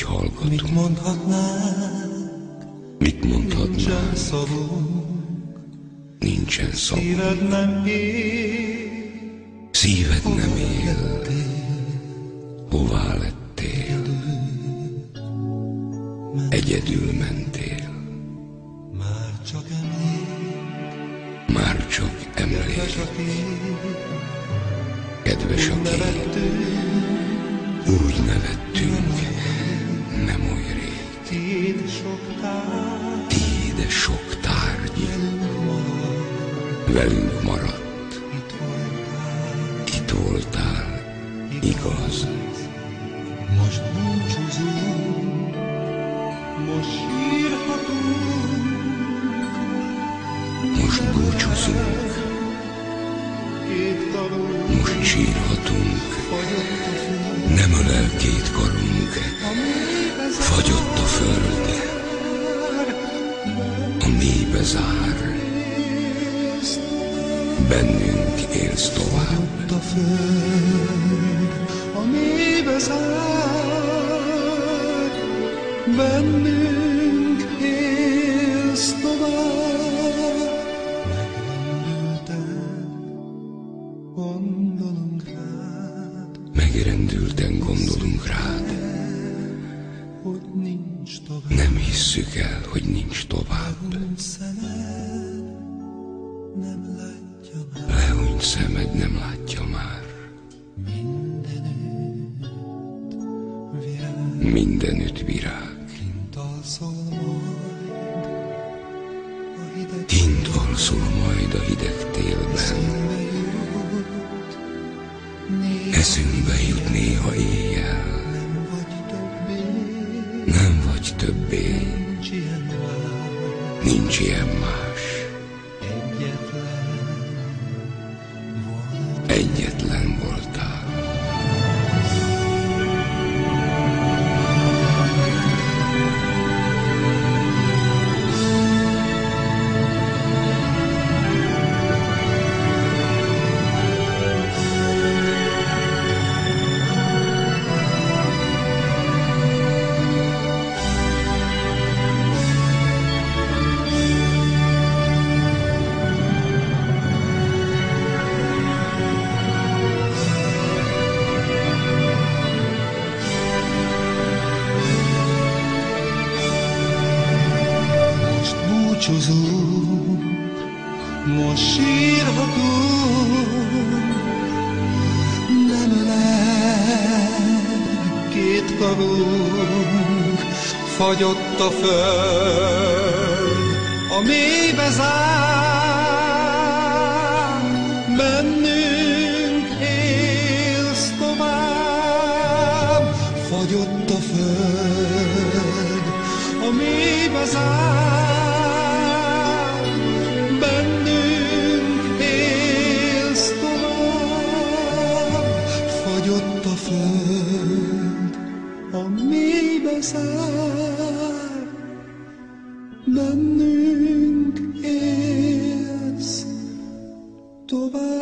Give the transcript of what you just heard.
hallgatunk. Mit mondhatnánk? Mit mondhatnánk? Nincsen szavunk. Nincsen szavunk. Szíved nem él. Szíved nem él. Hová lettél? Egyedül mentél. Már csak emlék. Már csak emlék. Kedves a kép. Kedves a kép. Úgy nevettünk, nem oly rég. Tiéd sok tárgy. Tiéd sok tárgy. Velünk maradt. Itt voltál. Igaz. Most búcsúzunk. Most sírhatunk. Most búcsúzunk. Két karunk. Most sírhatunk. Fagyott a föld. Nem ölel két karunk. Fagyott a föld. A mélybe zár. Bennünk élsz tovább. Fagyott a föld. A mélybe zár. Bennünk élsz tovább. Megrendülten gondolunk rád. Hogy nincs tovább. Nem hisszük el, hogy nincs tovább. Nem látja már. Lehúnyt szemed, nem látja már. Mindenütt virág. Kint alszol majd a hideg. Kint alszol majd a hideg télben. Eszünkbe jut néha éjjel. Nem vagy többé. Nincs ilyen más. Egyetlen voltál. Búcsúzunk, most sírhatunk, nem ölel két karunk, fagyott a föld, a mélybe zár, bennünk élsz tovább, fagyott a föld, a mélybe zár. Fagyott a föld, a mélybe zár, bennünk élsz tovább.